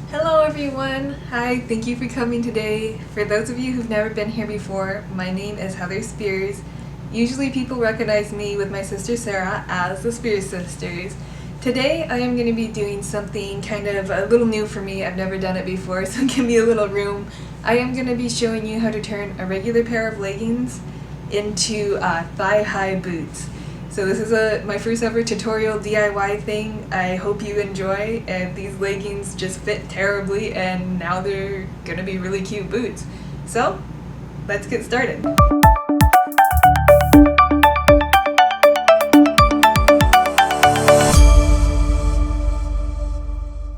Hello everyone! Hi, thank you for coming today. For those of you who've never been here before, my name is Heather Spears. Usually people recognize me with my sister Sarah as the Spears Sisters. Today I am going to be doing something kind of a little new for me. I've never done it before, so give me a little room. I am going to be showing you how to turn a regular pair of leggings into thigh-high boots. So this is my first ever tutorial DIY thing. I hope you enjoy, and these leggings just fit terribly, and now they're gonna be really cute boots. So let's get started.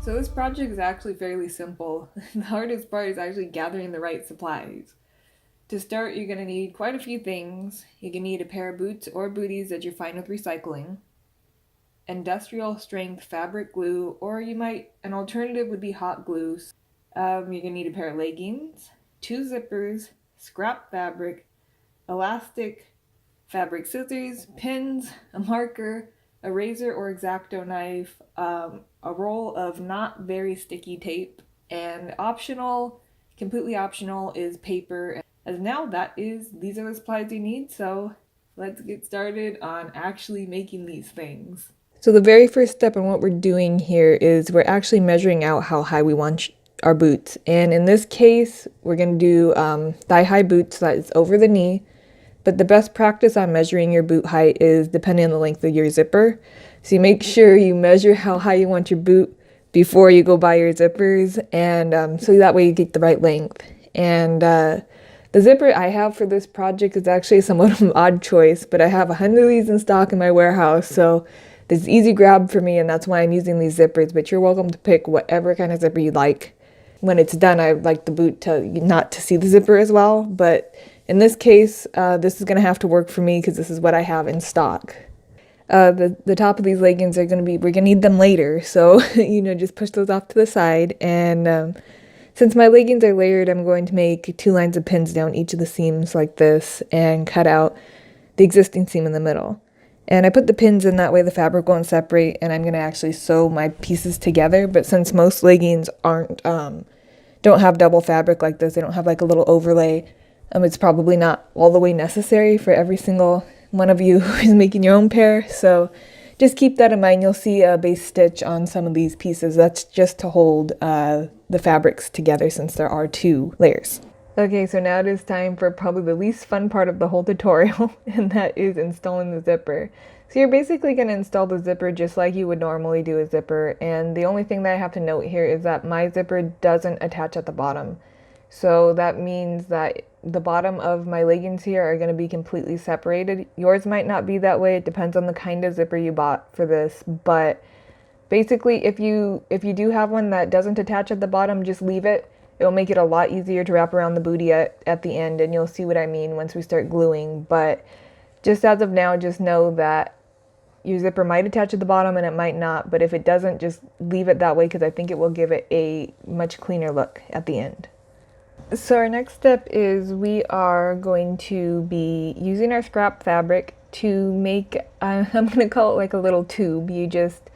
So this project is actually fairly simple. The hardest part is actually gathering the right supplies. To start, you're going to need quite a few things. You're going to need a pair of boots or booties that you're fine with recycling, industrial strength fabric glue, or an alternative would be hot glue. You're going to need a pair of leggings, two zippers, scrap fabric, elastic, fabric scissors, pins, a marker, a razor or X-Acto knife, a roll of not very sticky tape, and completely optional, is paper. As now these are the supplies you need, so let's get started on actually making these things. So the very first step in what we're doing here is we're actually measuring out how high we want our boots. And in this case, we're going to do thigh-high boots that's over the knee. But the best practice on measuring your boot height is depending on the length of your zipper. So you make sure you measure how high you want your boot before you go buy your zippers, and so that way you get the right length. And the zipper I have for this project is actually somewhat of an odd choice, but I have 100 of these in stock in my warehouse, so this is easy grab for me, and that's why I'm using these zippers. But you're welcome to pick whatever kind of zipper you like. When it's done, I like the boot not to see the zipper as well, but in this case, this is going to have to work for me because this is what I have in stock. The top of these leggings we're going to need them later, so just push those off to the side. And since my leggings are layered, I'm going to make 2 lines of pins down each of the seams like this and cut out the existing seam in the middle. And I put the pins in, that way the fabric won't separate, and I'm going to actually sew my pieces together. But since most leggings don't have double fabric like this, they don't have like a little overlay, it's probably not all the way necessary for every single one of you who is making your own pair. So just keep that in mind. You'll see a base stitch on some of these pieces. That's just to hold the fabrics together since there are 2 layers. Okay, so now it is time for probably the least fun part of the whole tutorial, and that is installing the zipper. So you're basically going to install the zipper just like you would normally do a zipper, and the only thing that I have to note here is that my zipper doesn't attach at the bottom. So that means that the bottom of my leggings here are going to be completely separated. Yours might not be that way. It depends on the kind of zipper you bought for this, but basically if you do have one that doesn't attach at the bottom, just leave it. It'll make it a lot easier to wrap around the booty at the end, and you'll see what I mean once we start gluing. But just as of now, just know that your zipper might attach at the bottom and it might not, but if it doesn't, just leave it that way because I think it will give it a much cleaner look at the end. So our next step is we are going to be using our scrap fabric to make, I'm going to call it like a little tube. You just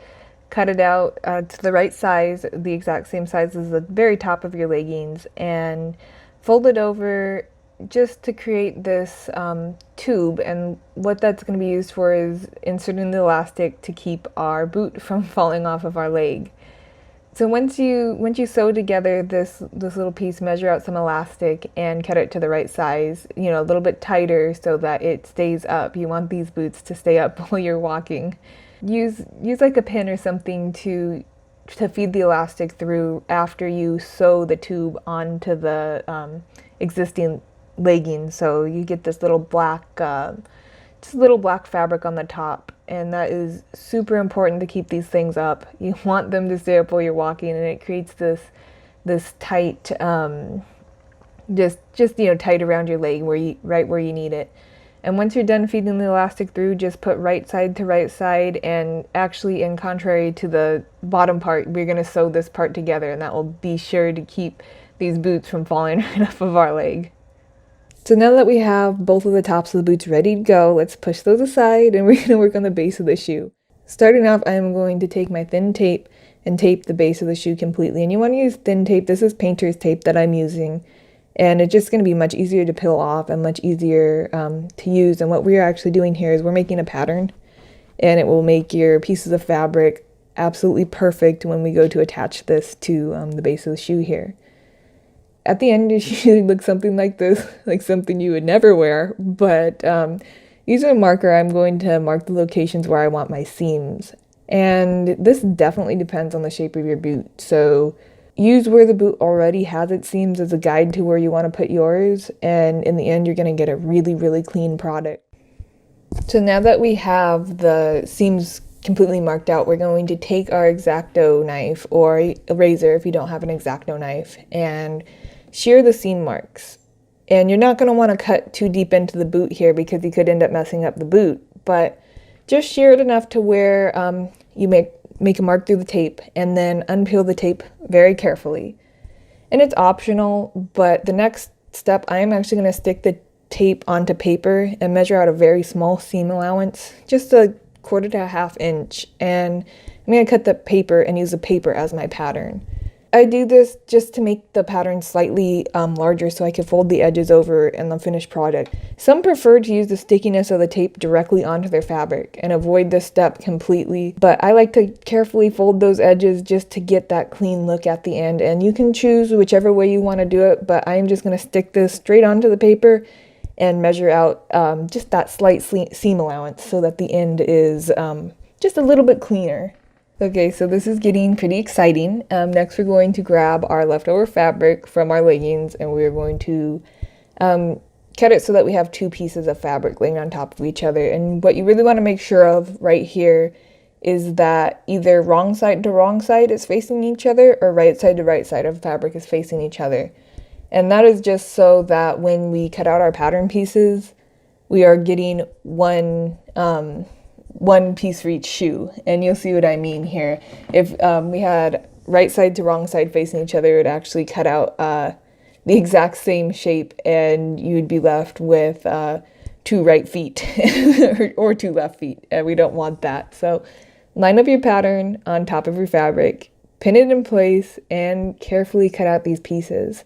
cut it out to the right size, the exact same size as the very top of your leggings, and fold it over just to create this tube. And what that's going to be used for is inserting the elastic to keep our boot from falling off of our leg. So once you sew together this little piece, measure out some elastic and cut it to the right size, a little bit tighter so that it stays up. You want these boots to stay up while you're walking. Use like a pin or something to feed the elastic through after you sew the tube onto the existing leggings. So you get this little black fabric on the top, and that is super important to keep these things up. You want them to stay up while you're walking, and it creates this tight, just tight around your leg right where you need it. And once you're done feeding the elastic through, just put right side to right side, and actually, in contrary to the bottom part, we're going to sew this part together, and that will be sure to keep these boots from falling right off of our leg. So now that we have both of the tops of the boots ready to go, let's push those aside, and we're going to work on the base of the shoe. Starting off, I'm going to take my thin tape and tape the base of the shoe completely. And you want to use thin tape. This is painter's tape that I'm using. And it's just going to be much easier to peel off and much easier to use. And what we're actually doing here is we're making a pattern, and it will make your pieces of fabric absolutely perfect when we go to attach this to the base of the shoe here. At the end, it usually looks something like this, like something you would never wear, but using a marker, I'm going to mark the locations where I want my seams. And this definitely depends on the shape of your boot. So use where the boot already has its seams as a guide to where you want to put yours. And in the end, you're going to get a really, really clean product. So now that we have the seams completely marked out, we're going to take our X-Acto knife or a razor if you don't have an X-Acto knife and shear the seam marks. And you're not going to want to cut too deep into the boot here because you could end up messing up the boot, but just shear it enough to where you make a mark through the tape and then unpeel the tape very carefully. And it's optional, but the next step, I am actually going to stick the tape onto paper and measure out a very small seam allowance, just a 1/4 to 1/2 inch, and I'm going to cut the paper and use the paper as my pattern. I do this just to make the pattern slightly larger so I can fold the edges over in the finished product. Some prefer to use the stickiness of the tape directly onto their fabric and avoid this step completely, but I like to carefully fold those edges just to get that clean look at the end, and you can choose whichever way you want to do it, but I'm just going to stick this straight onto the paper and measure out just that slight seam allowance so that the end is just a little bit cleaner. Okay, so this is getting pretty exciting. Next we're going to grab our leftover fabric from our leggings and we're going to cut it so that we have 2 pieces of fabric laying on top of each other. And what you really want to make sure of right here is that either wrong side to wrong side is facing each other or right side to right side of fabric is facing each other. And that is just so that when we cut out our pattern pieces, we are getting one piece for each shoe, and you'll see what I mean here. If we had right side to wrong side facing each other, it would actually cut out the exact same shape, and you'd be left with 2 right feet or 2 left feet, and we don't want that. So line up your pattern on top of your fabric, pin it in place, and carefully cut out these pieces.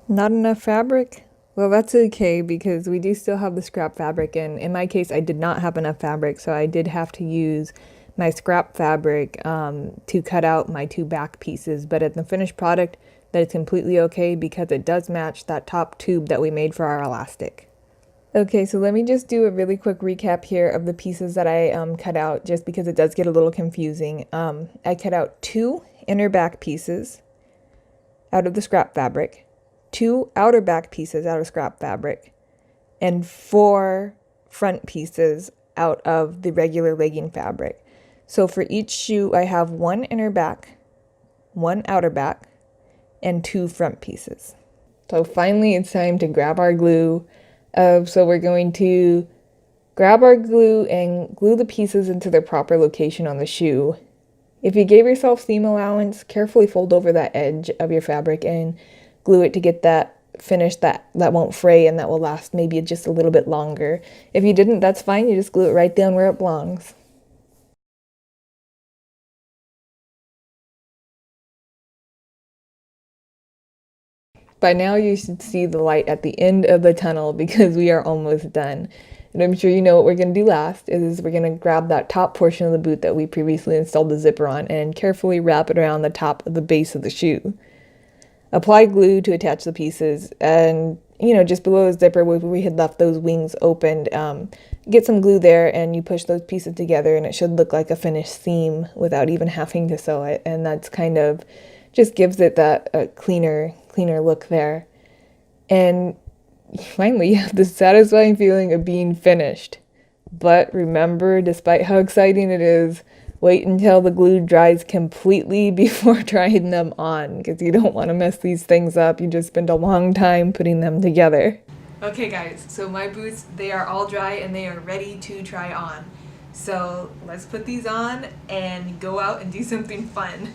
Not enough fabric? Well, that's okay because we do still have the scrap fabric, and in my case I did not have enough fabric, so I did have to use my scrap fabric to cut out my 2 back pieces, but at the finished product that is completely okay because it does match that top tube that we made for our elastic. Okay, so let me just do a really quick recap here of the pieces that I cut out just because it does get a little confusing. I cut out 2 inner back pieces out of the scrap fabric, 2 outer back pieces out of scrap fabric, and 4 front pieces out of the regular legging fabric. So for each shoe, I have 1 inner back, 1 outer back, and 2 front pieces. So finally, it's time to grab our glue. So we're going to grab our glue and glue the pieces into their proper location on the shoe. If you gave yourself seam allowance, carefully fold over that edge of your fabric and glue it to get that finish that won't fray and that will last maybe just a little bit longer. If you didn't, that's fine. You just glue it right down where it belongs. By now you should see the light at the end of the tunnel because we are almost done. And I'm sure you know what we're going to do last is we're going to grab that top portion of the boot that we previously installed the zipper on and carefully wrap it around the top of the base of the shoe. Apply glue to attach the pieces, and just below the zipper where we had left those wings opened, get some glue there and you push those pieces together and it should look like a finished seam without even having to sew it, and that's kind of just gives it that cleaner look there. And finally you have the satisfying feeling of being finished. But remember, despite how exciting it is, wait until the glue dries completely before trying them on, because you don't want to mess these things up. You just spend a long time putting them together. Okay guys, so my boots, they are all dry and they are ready to try on. So let's put these on and go out and do something fun.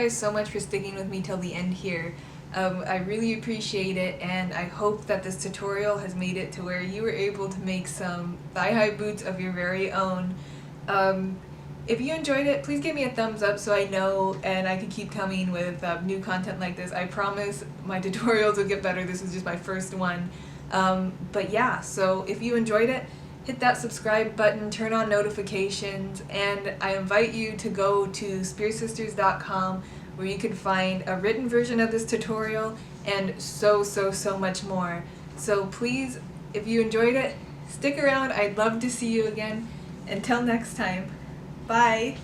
guys so much for sticking with me till the end here. I really appreciate it, and I hope that this tutorial has made it to where you were able to make some thigh-high boots of your very own. If you enjoyed it, please give me a thumbs up so I know and I can keep coming with new content like this. I promise my tutorials will get better. This is just my first one. But yeah, so if you enjoyed it, hit that subscribe button, turn on notifications, and I invite you to go to spearsisters.com where you can find a written version of this tutorial and so much more. So please, if you enjoyed it, stick around. I'd love to see you again. Until next time, bye!